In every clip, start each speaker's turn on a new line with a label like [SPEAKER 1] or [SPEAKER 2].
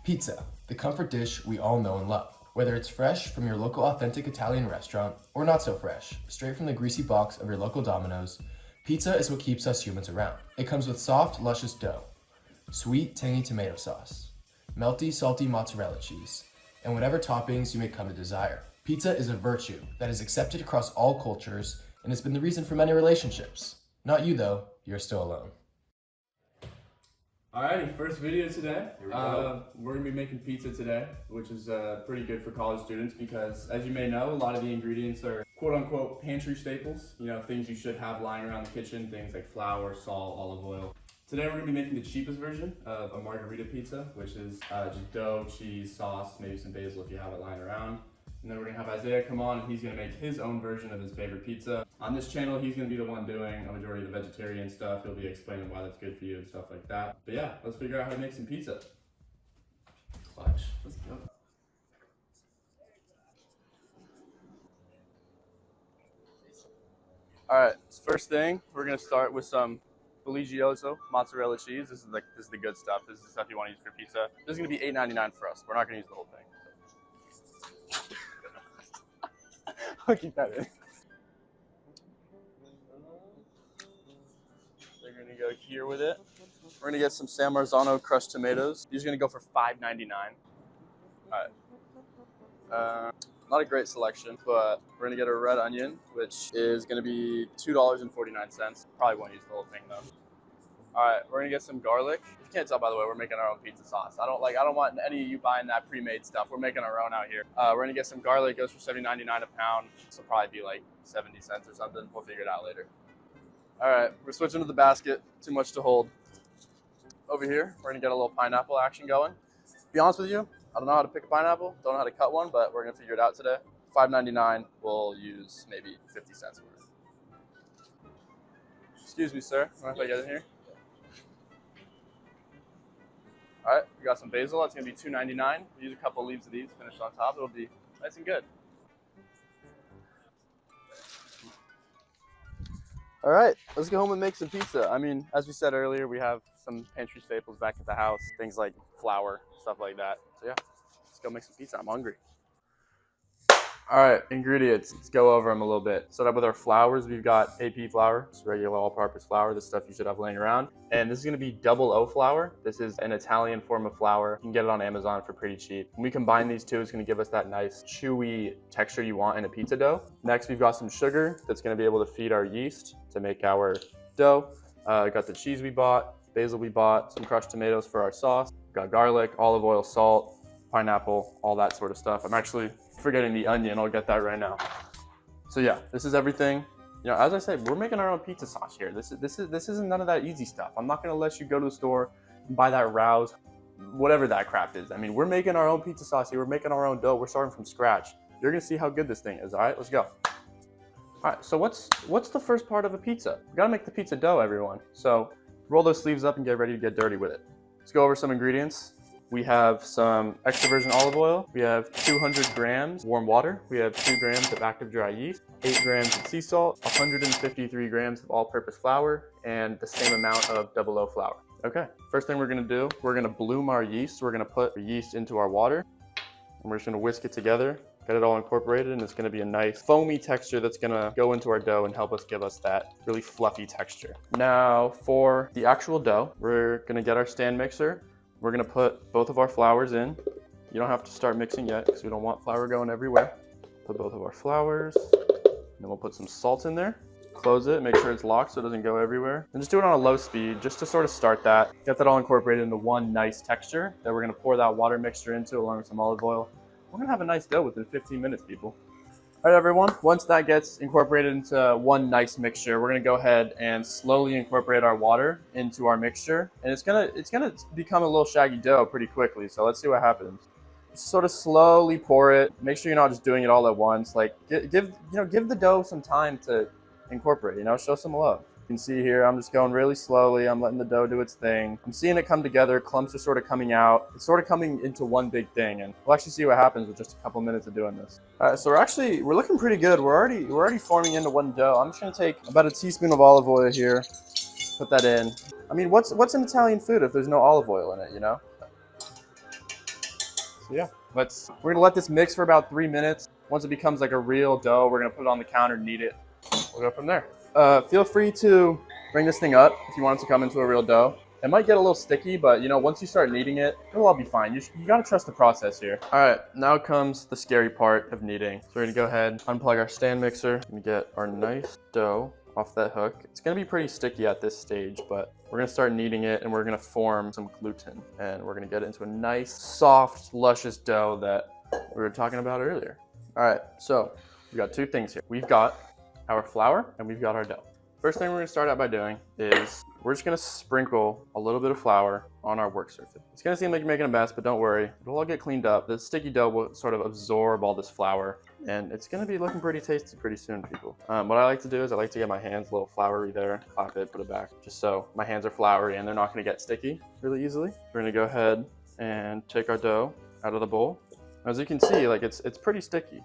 [SPEAKER 1] Pizza, the comfort dish we all know and love. Whether it's fresh from your local authentic Italian restaurant or not so fresh, straight from the greasy box of your local Domino's, pizza is what keeps us humans around. It comes with soft, luscious dough, sweet, tangy tomato sauce, melty, salty mozzarella cheese, and whatever toppings you may come to desire. Pizza is a virtue that is accepted across all cultures and has been the reason for many relationships. Not you though, you're still alone.
[SPEAKER 2] Alrighty, first video today.
[SPEAKER 3] Here we go.
[SPEAKER 2] We're gonna be making pizza today, which is pretty good for college students because, as you may know, a lot of the ingredients are quote-unquote pantry staples. You know, things you should have lying around the kitchen, things like flour, salt, olive oil. Today we're gonna be making the cheapest version of a Margarita pizza, which is just dough, cheese, sauce, maybe some basil if you have it lying around. And then we're gonna have Isaiah come on and he's gonna make his own version of his favorite pizza. On this channel, he's gonna be the one doing a majority of the vegetarian stuff. He'll be explaining why that's good for you and stuff like that. But yeah, let's figure out how to make some pizza. Clutch, let's go. All right, first thing, we're gonna start with some Religioso mozzarella cheese. This is the good stuff. This is the stuff you want to use for pizza. This is gonna be $8.99 for us. We're not gonna use the whole thing. I'll keep that in. We're gonna go here with it. We're gonna get some San Marzano crushed tomatoes. These are gonna go for $5.99. All right. Not a great selection, but we're gonna get a red onion, which is gonna be $2.49. Probably won't use the whole thing though. All right, we're gonna get some garlic. If you can't tell, by the way, we're making our own pizza sauce. I don't want any of you buying that pre-made stuff. We're making our own out here. We're gonna get some garlic. It goes for $7.99 a pound. This will probably be like 70 cents or something. We'll figure it out later. All right, we're switching to the basket. Too much to hold. Over here, we're gonna get a little pineapple action going. To be honest with you, I don't know how to pick a pineapple. Don't know how to cut one, but we're gonna figure it out today. $5.99. We'll use maybe 50 cents worth. Excuse me, sir. Mind if I get in here? All right, we got some basil. That's gonna be $2.99. Use a couple leaves of these, finished on top. It'll be nice and good. All right, let's go home and make some pizza. I mean, as we said earlier, we have some pantry staples back at the house, things like flour, stuff like that. So yeah, let's go make some pizza. I'm hungry. All right, ingredients. Let's go over them a little bit. Start up with our flours. We've got AP flour, just regular all-purpose flour. This stuff you should have laying around. And this is gonna be double O flour. This is an Italian form of flour. You can get it on Amazon for pretty cheap. When we combine these two, it's gonna give us that nice chewy texture you want in a pizza dough. Next, we've got some sugar that's gonna be able to feed our yeast to make our dough. Got the cheese we bought, basil we bought, some crushed tomatoes for our sauce. Got garlic, olive oil, salt, pineapple, all that sort of stuff. I'm actually forgetting the onion. I'll get that right now. So yeah, this is everything. You know, as I said, we're making our own pizza sauce here. This isn't none of that easy stuff. I'm not gonna let you go to the store and buy that Rouse, whatever that crap is. I mean, we're making our own pizza sauce here. We're making our own dough. We're starting from scratch. You're gonna see how good this thing is. All right, let's go. All right, so what's the first part of a pizza? We gotta make the pizza dough, everyone. So roll those sleeves up and get ready to get dirty with it. Let's go over some ingredients. We have some extra virgin olive oil. We have 200 grams warm water. We have 2 grams of active dry yeast, 8 grams of sea salt, 153 grams of all-purpose flour, and the same amount of double O flour. Okay, first thing we're gonna do, we're gonna bloom our yeast. We're gonna put the yeast into our water, and we're just gonna whisk it together, get it all incorporated, and it's gonna be a nice foamy texture that's gonna go into our dough and help us give us that really fluffy texture. Now, for the actual dough, we're gonna get our stand mixer. We're gonna put both of our flours in. You don't have to start mixing yet because we don't want flour going everywhere. Put both of our flours, then we'll put some salt in there. Close it, make sure it's locked so it doesn't go everywhere. And just do it on a low speed just to sort of start that. Get that all incorporated into one nice texture that we're gonna pour that water mixture into along with some olive oil. We're gonna have a nice dough within 15 minutes, people. All right, everyone, once that gets incorporated into one nice mixture, we're gonna go ahead and slowly incorporate our water into our mixture. And it's gonna become a little shaggy dough pretty quickly, so let's see what happens. Just sort of slowly pour it. Make sure you're not just doing it all at once. Like, give the dough some time to incorporate, show some love. You can see here, I'm just going really slowly. I'm letting the dough do its thing. I'm seeing it come together. Clumps are sort of coming out. It's sort of coming into one big thing, and we'll actually see what happens with just a couple minutes of doing this. All right, so we're looking pretty good. We're already forming into one dough. I'm just gonna take about a teaspoon of olive oil here, put that in. I mean, what's an Italian food if there's no olive oil in it, So yeah, we're gonna let this mix for about 3 minutes. Once it becomes like a real dough, we're gonna put it on the counter, knead it. We'll go from there. Feel free to bring this thing up if you want it to come into a real dough. It might get a little sticky, but you know, once you start kneading it, it'll all be fine. You gotta trust the process here. All right, now comes the scary part of kneading. So we're gonna go ahead, unplug our stand mixer, and get our nice dough off that hook. It's gonna be pretty sticky at this stage, but we're gonna start kneading it and we're gonna form some gluten. And we're gonna get it into a nice, soft, luscious dough that we were talking about earlier. All right, so we've got two things here. We've got our flour and we've got our dough. First thing we're gonna start out by doing is we're just gonna sprinkle a little bit of flour on our work surface. It's gonna seem like you're making a mess, but don't worry, it'll all get cleaned up. The sticky dough will sort of absorb all this flour and it's gonna be looking pretty tasty pretty soon, people. What I like to do is I like to get my hands a little floury there, clap it, put it back, just so my hands are floury and they're not gonna get sticky really easily. We're gonna go ahead and take our dough out of the bowl. As you can see, like it's pretty sticky.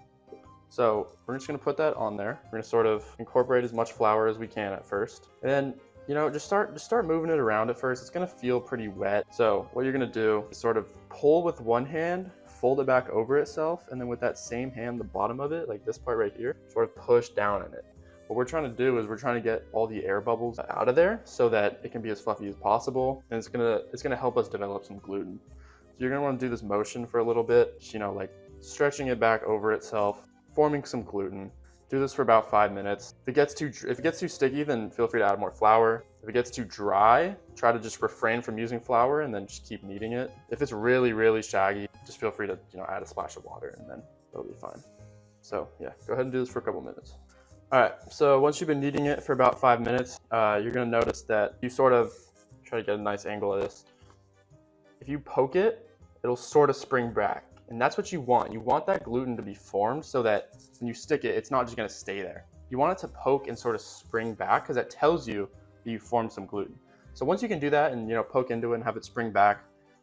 [SPEAKER 2] So we're just gonna put that on there. We're gonna sort of incorporate as much flour as we can at first. And then, you know, just start moving it around at first. It's gonna feel pretty wet. So what you're gonna do is sort of pull with one hand, fold it back over itself, and then with that same hand, the bottom of it, like this part right here, sort of push down in it. What we're trying to do is we're trying to get all the air bubbles out of there so that it can be as fluffy as possible. And it's gonna help us develop some gluten. So you're gonna wanna do this motion for a little bit, you know, like stretching it back over itself, forming some gluten. Do this for about 5 minutes. If it gets too sticky, then feel free to add more flour. If it gets too dry, try to just refrain from using flour and then just keep kneading it. If it's really, really shaggy, just feel free to, you know, add a splash of water and then it'll be fine. So yeah, go ahead and do this for a couple minutes. All right, so once you've been kneading it for about 5 minutes, you're gonna notice that you sort of try to get a nice angle of this. If you poke it, it'll sort of spring back. And that's what you want. You want that gluten to be formed so that when you stick it, it's not just gonna stay there. You want it to poke and sort of spring back because that tells you that you formed some gluten. So once you can do that and, you know, poke into it and have it spring back,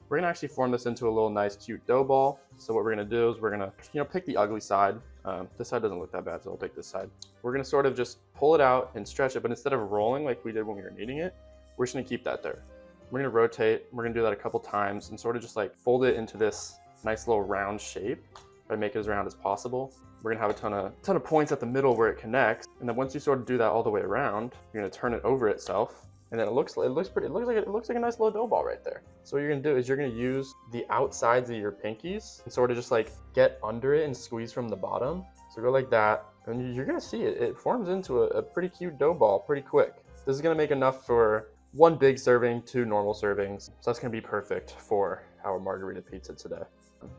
[SPEAKER 2] we're gonna actually form this into a little nice cute dough ball. So what we're gonna do is we're gonna, you know, pick the ugly side. This side doesn't look that bad, so I'll take this side. We're gonna sort of just pull it out and stretch it, but instead of rolling like we did when we were kneading it, we're just gonna keep that there. We're gonna rotate, we're gonna do that a couple times and sort of just like fold it into this nice little round shape. Try to make it as round as possible. We're gonna have a ton of points at the middle where it connects, and then once you sort of do that all the way around, you're gonna turn it over itself, and then it looks like a nice little dough ball right there. So what you're gonna do is you're gonna use the outsides of your pinkies and sort of just like get under it and squeeze from the bottom. So go like that, and you're gonna see it forms into a pretty cute dough ball pretty quick. This is gonna make enough for 1 big serving, 2 normal servings. So that's gonna be perfect for our margarita pizza today.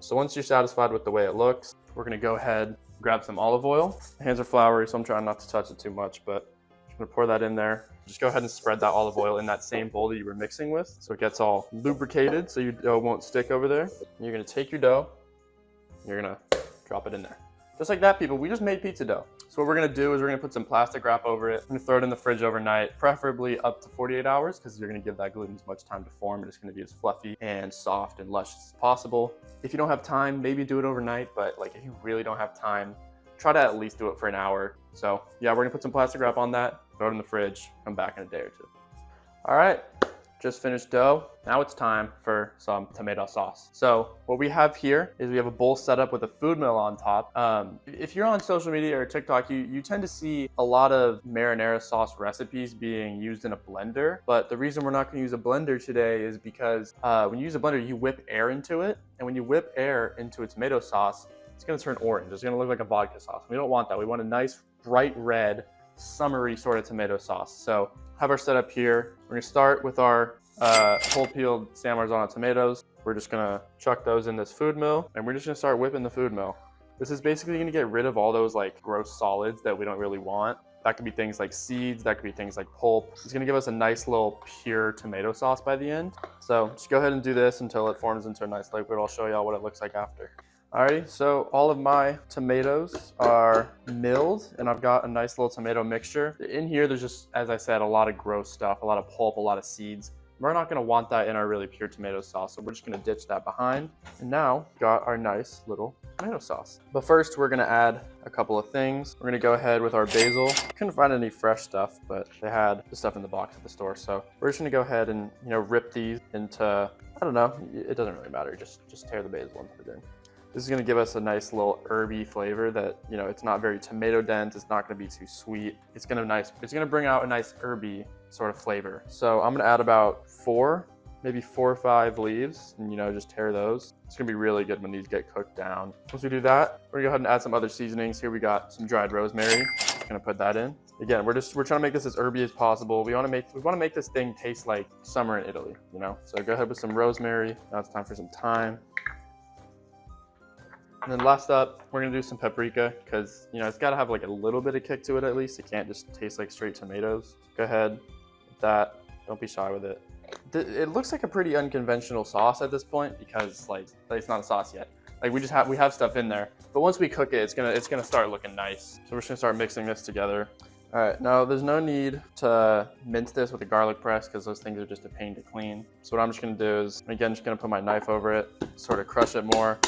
[SPEAKER 2] So once you're satisfied with the way it looks, we're gonna go ahead, grab some olive oil. My hands are floury, so I'm trying not to touch it too much, but I'm gonna pour that in there. Just go ahead and spread that olive oil in that same bowl that you were mixing with, so it gets all lubricated so your dough won't stick over there. And you're gonna take your dough, you're gonna drop it in there. Just like that, people, we just made pizza dough. So what we're gonna do is we're gonna put some plastic wrap over it. We're gonna throw it in the fridge overnight, preferably up to 48 hours, because you're gonna give that gluten as much time to form. It's gonna be as fluffy and soft and luscious as possible. If you don't have time, maybe do it overnight, but like if you really don't have time, try to at least do it for an hour. So yeah, we're gonna put some plastic wrap on that, throw it in the fridge, come back in a day or two. All right. Just finished dough. Now it's time for some tomato sauce. So what we have here is we have a bowl set up with a food mill on top. If you're on social media or TikTok, you tend to see a lot of marinara sauce recipes being used in a blender. But the reason we're not gonna use a blender today is because when you use a blender, you whip air into it. And when you whip air into a tomato sauce, it's gonna turn orange. It's gonna look like a vodka sauce. We don't want that. We want a nice, bright red, summery sort of tomato sauce. So have our setup here. We're gonna start with our whole peeled San Marzano tomatoes. We're just gonna chuck those in this food mill and we're just gonna start whipping the food mill. This is basically gonna get rid of all those like gross solids that we don't really want. That could be things like seeds, that could be things like pulp. It's gonna give us a nice little pure tomato sauce by the end. So just go ahead and do this until it forms into a nice liquid. I'll show y'all what it looks like after. Alrighty, so all of my tomatoes are milled and I've got a nice little tomato mixture. In here, there's just, as I said, a lot of gross stuff, a lot of pulp, a lot of seeds. We're not gonna want that in our really pure tomato sauce, so we're just gonna ditch that behind. And now, got our nice little tomato sauce. But first, we're gonna add a couple of things. We're gonna go ahead with our basil. Couldn't find any fresh stuff, but they had the stuff in the box at the store. So we're just gonna go ahead and, rip these into, I don't know, it doesn't really matter. Just tear the basil and put it in. This is gonna give us a nice little herby flavor that, it's not very tomato dense. It's not gonna be too sweet. It's gonna bring out a nice herby sort of flavor. So I'm gonna add about maybe 4 or 5 leaves and, just tear those. It's gonna be really good when these get cooked down. Once we do that, we're gonna go ahead and add some other seasonings. Here we got some dried rosemary. Just gonna put that in. Again, we're trying to make this as herby as possible. We wanna make this thing taste like summer in Italy, So go ahead with some rosemary. Now it's time for some thyme. And then last up, we're gonna do some paprika because, it's gotta have like a little bit of kick to it at least. It can't just taste like straight tomatoes. Go ahead with that. Don't be shy with it. It looks like a pretty unconventional sauce at this point because it's not a sauce yet. Like we have stuff in there, but once we cook it, it's gonna start looking nice. So we're just gonna start mixing this together. All right, now there's no need to mince this with a garlic press because those things are just a pain to clean. So what I'm just gonna do is, again, just gonna put my knife over it, sort of crush it more.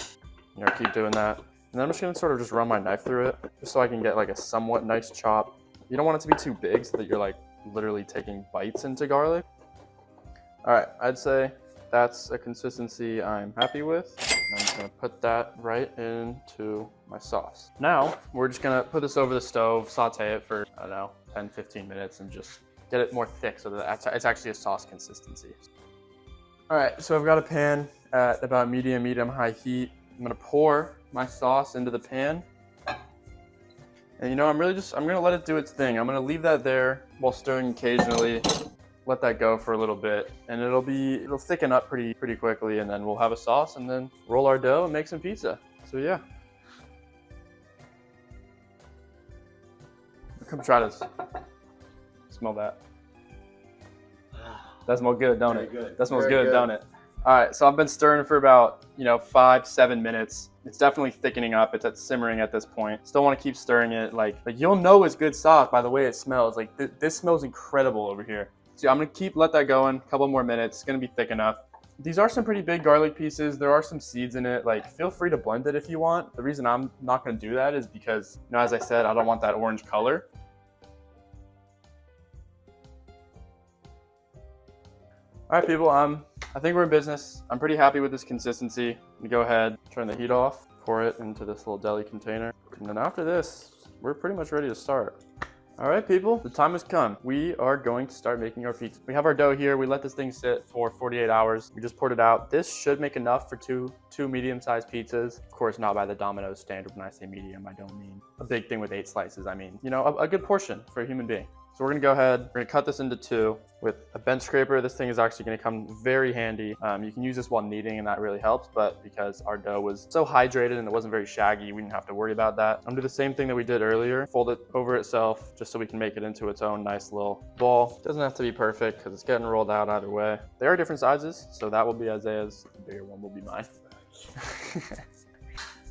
[SPEAKER 2] Keep doing that. And then I'm just gonna sort of just run my knife through it just so I can get like a somewhat nice chop. You don't want it to be too big so that you're like literally taking bites into garlic. All right, I'd say that's a consistency I'm happy with. I'm just gonna put that right into my sauce. Now, we're just gonna put this over the stove, saute it for, I don't know, 10, 15 minutes and just get it more thick so that it's actually a sauce consistency. All right, so I've got a pan at about medium-high heat. I'm gonna pour my sauce into the pan. And I'm gonna let it do its thing. I'm gonna leave that there while stirring occasionally. Let that go for a little bit and it'll thicken up pretty quickly, and then we'll have a sauce and then roll our dough and make some pizza. So yeah. Come try this. Smell that. That smells good, don't it?
[SPEAKER 1] Good.
[SPEAKER 2] That smells
[SPEAKER 1] Very
[SPEAKER 2] good, don't it? All right, so I've been stirring for about 5-7 minutes. It's definitely thickening up. It's at simmering at this point. Still want to keep stirring it. Like you'll know it's good sauce by the way it smells. Like this smells incredible over here. So I'm gonna let that going. A couple more minutes. It's gonna be thick enough. These are some pretty big garlic pieces. There are some seeds in it. Like feel free to blend it if you want. The reason I'm not gonna do that is because, as I said, I don't want that orange color. All right, people, I think we're in business. I'm pretty happy with this consistency. I'm gonna go ahead, turn the heat off, pour it into this little deli container. And then after this, we're pretty much ready to start. All right, people, the time has come. We are going to start making our pizza. We have our dough here. We let this thing sit for 48 hours. We just poured it out. This should make enough for two medium-sized pizzas. Of course, not by the Domino's standard. When I say medium, I don't mean a big thing with 8 slices. I mean, a good portion for a human being. So we're gonna go ahead, we're gonna cut this into 2 with a bench scraper. This thing is actually gonna come very handy. You can use this while kneading and that really helps, but because our dough was so hydrated and it wasn't very shaggy, we didn't have to worry about that. I'm gonna do the same thing that we did earlier, fold it over itself just so we can make it into its own nice little ball. It doesn't have to be perfect because it's getting rolled out either way. They are different sizes, so that will be Isaiah's, the bigger one will be mine.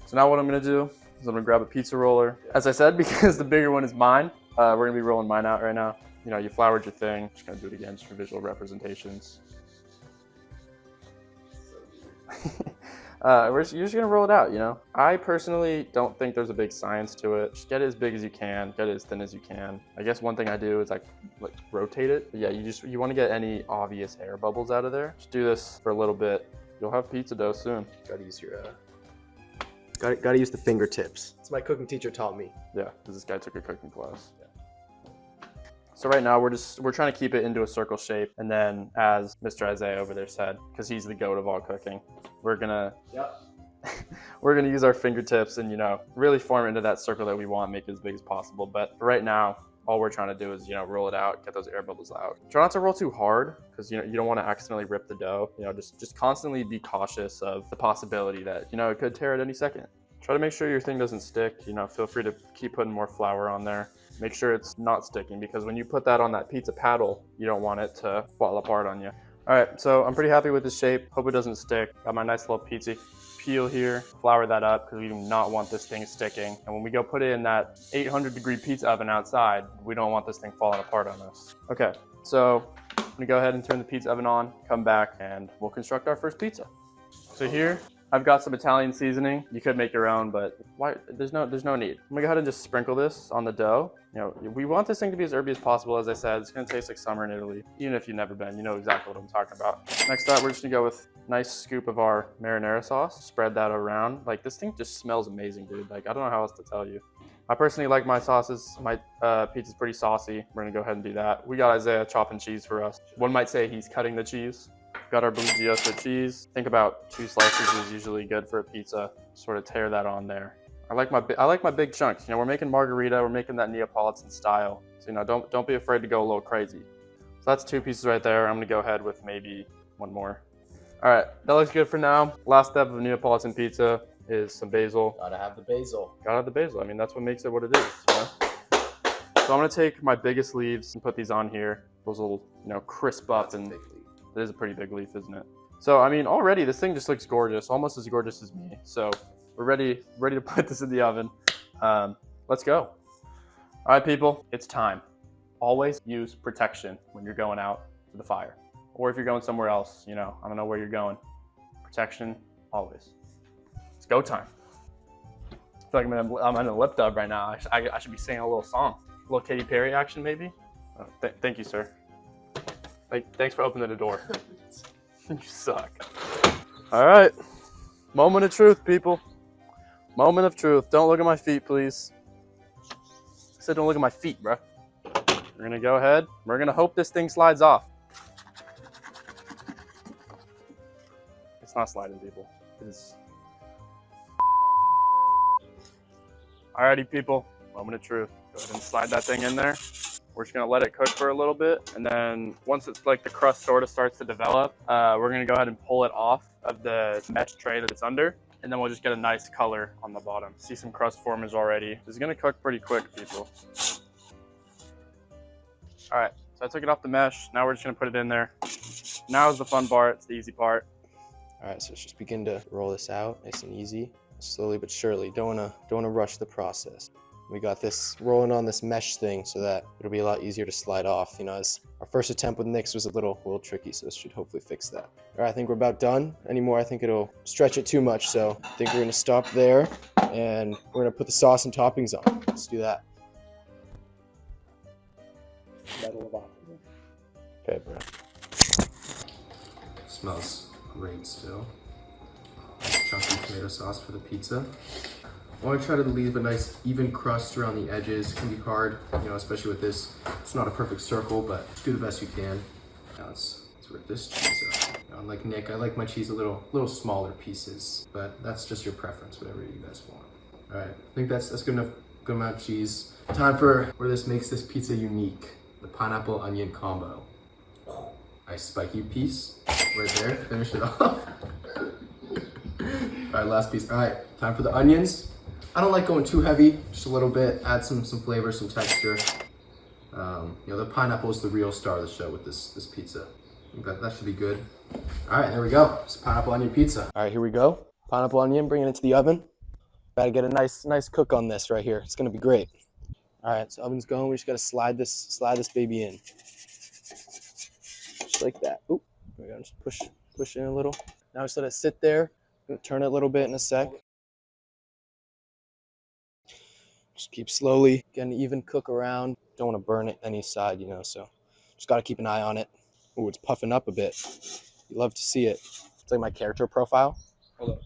[SPEAKER 2] So now what I'm gonna do is I'm gonna grab a pizza roller. As I said, because the bigger one is mine, we're gonna be rolling mine out right now. You floured your thing. Just gonna do it again just for visual representations. You're just gonna roll it out, I personally don't think there's a big science to it. Just get it as big as you can, get it as thin as you can. I guess one thing I do is like rotate it. But yeah, you wanna get any obvious air bubbles out of there. Just do this for a little bit. You'll have pizza dough soon.
[SPEAKER 1] Gotta use your, gotta use the fingertips. That's my cooking teacher taught me.
[SPEAKER 2] Yeah, because this guy took a cooking class. Yeah. So right now we're trying to keep it into a circle shape, and then as Mr. Isaiah over there said, because he's the goat of all cooking, we're gonna use our fingertips and really form into that circle that we want, make it as big as possible. But for right now, all we're trying to do is roll it out, get those air bubbles out. Try not to roll too hard because you don't want to accidentally rip the dough. Just constantly be cautious of the possibility that it could tear at any second. Try to make sure your thing doesn't stick. Feel free to keep putting more flour on there. Make sure it's not sticking, because when you put that on that pizza paddle, you don't want it to fall apart on you. All right, so I'm pretty happy with the shape. Hope it doesn't stick. Got my nice little pizza peel here. Flour that up because we do not want this thing sticking. And when we go put it in that 800-degree pizza oven outside, we don't want this thing falling apart on us. Okay, so I'm gonna go ahead and turn the pizza oven on, come back, and we'll construct our first pizza. So here I've got some Italian seasoning. You could make your own, but why? There's no need. I'm gonna go ahead and just sprinkle this on the dough. You know, we want this thing to be as herby as possible. As I said, it's gonna taste like summer in Italy. Even if you've never been, you know exactly what I'm talking about. Next up, we're just gonna go with a nice scoop of our marinara sauce. Spread that around. Like, this thing just smells amazing, dude. Like, I don't know how else to tell you. I personally like my sauces. My pizza's pretty saucy. We're gonna go ahead and do that. We got Isaiah chopping cheese for us. One might say he's cutting the cheese. Got our blue giosa cheese. Think about 2 slices is usually good for a pizza. Sort of tear that on there. I like my big chunks. You know, we're making margarita. We're making that Neapolitan style. So, you know, don't be afraid to go a little crazy. So that's 2 pieces right there. I'm gonna go ahead with maybe 1 more. All right, that looks good for now. Last step of a Neapolitan pizza is some basil.
[SPEAKER 1] Gotta have the basil.
[SPEAKER 2] Gotta have the basil. I mean, that's what makes it what it is, you know? So I'm gonna take my biggest leaves and put these on here. Those will, you know, crisp up. And it is a pretty big leaf, isn't it? So, I mean, already this thing just looks gorgeous, almost as gorgeous as me. So we're ready to put this in the oven. Let's go. All right, people, it's time. Always use protection when you're going out to the fire. Or if you're going somewhere else, you know, I don't know where you're going. Protection, always. It's go time. I feel like I'm in a lip dub right now. I should be singing a little song. A little Katy Perry action, maybe? Oh, thank you, sir. Thanks for opening the door. You suck. All right. Moment of truth, people. Moment of truth. Don't look at my feet, please. I said don't look at my feet, bro. We're gonna go ahead. We're gonna hope this thing slides off. It's not sliding, people. It is. Alrighty, people. Moment of truth. Go ahead and slide that thing in there. We're just gonna let it cook for a little bit, and then once it's like the crust sort of starts to develop, we're gonna go ahead and pull it off of the mesh tray that it's under, and then we'll just get a nice color on the bottom. See some crust formers already. This is gonna cook pretty quick, people. All right, so I took it off the mesh. Now we're just gonna put it in there. Now is the fun part. It's the easy part.
[SPEAKER 1] All right, so let's just begin to roll this out nice and easy, slowly but surely. Don't wanna rush the process. We got this rolling on this mesh thing so that it'll be a lot easier to slide off. You know, as our first attempt with Nick's was a little tricky, so this should hopefully fix that. All right, I think we're about done. Anymore, I think it'll stretch it too much, so I think we're gonna stop there, and we're gonna put the sauce and toppings on. Let's do that. Okay, bro. Smells great still. Chunky tomato sauce for the pizza. I want to try to leave a nice even crust around the edges. It can be hard, you know, especially with this. It's not a perfect circle, but do the best you can. Now let's rip this cheese up. You know, unlike Nick, I like my cheese a little smaller pieces, but that's just your preference, whatever you guys want. All right, I think that's good enough. Good amount of cheese. Time for where this makes this pizza unique: the pineapple onion combo. Nice spiky piece right there. Finish it off. All right, last piece. All right, time for the onions. I don't like going too heavy, just a little bit. Add some flavor, some texture. You know, the pineapple is the real star of the show with this pizza. I think that should be good. All right, there we go. It's pineapple onion pizza. All right, here we go. Pineapple onion, bring it into the oven. Gotta get a nice cook on this right here. It's gonna be great. All right, so oven's going. We just gotta slide this baby in, just like that. Oop, there we go. Just push it in a little. Now just let it sit there. I'm gonna turn it a little bit in a sec. Just keep slowly getting an even cook around. Don't want to burn it any side, you know, so just got to keep an eye on it. Oh, it's puffing up a bit. You love to see it. It's like my character profile. Hold up.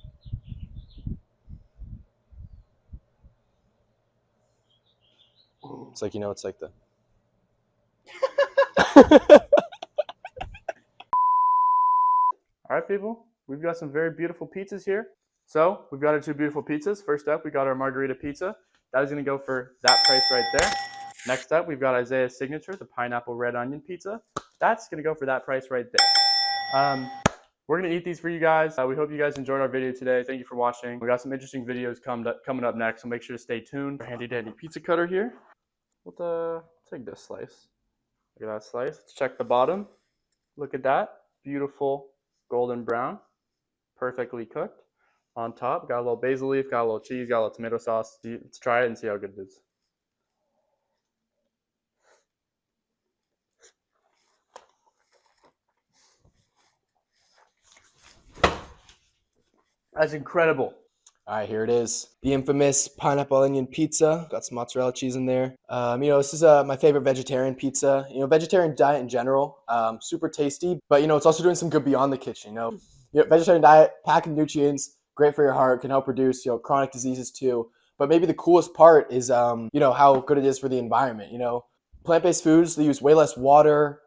[SPEAKER 1] It's like, you know, it's like the...
[SPEAKER 2] All right, people, we've got some very beautiful pizzas here. So we've got our 2 beautiful pizzas. First up, we got our Margarita pizza. That is going to go for that price right there. Next up, we've got Isaiah's signature, the pineapple red onion pizza. That's going to go for that price right there. We're going to eat these for you guys. We hope you guys enjoyed our video today. Thank you for watching. We got some interesting videos coming up next, so make sure to stay tuned. Our handy dandy pizza cutter here. We'll take this slice. Look at that slice. Let's check the bottom. Look at that. Beautiful golden brown. Perfectly cooked. On top, got a little basil leaf, got a little cheese, got a little tomato sauce. Let's try it and see how good it is. That's incredible.
[SPEAKER 1] All right, here it is. The infamous pineapple onion pizza. Got some mozzarella cheese in there. This is my favorite vegetarian pizza. Vegetarian diet in general, super tasty. But it's also doing some good beyond the kitchen. Vegetarian diet, packed with nutrients, great for your heart, can help reduce chronic diseases too. But maybe the coolest part is how good it is for the environment. Plant-based foods, they use way less water.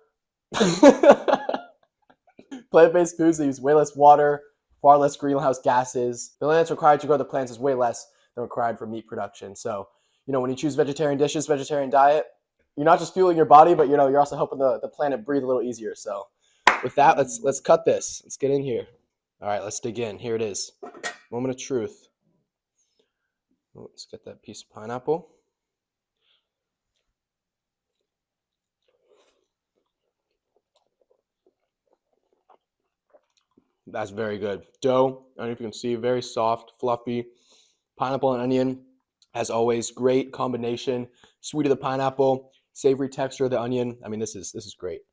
[SPEAKER 1] Plant-based foods, they use way less water, far less greenhouse gases. The land that's required to grow the plants is way less than required for meat production. So, when you choose vegetarian dishes, vegetarian diet, you're not just fueling your body, but you're also helping the planet breathe a little easier. So, with that, let's cut this. Let's get in here. All right, let's dig in. Here it is. Moment of truth. Let's get that piece of pineapple. That's very good. Dough, I don't know if you can see, very soft, fluffy. Pineapple and onion, as always, great combination. Sweet of the pineapple, savory texture of the onion. I mean, this is great.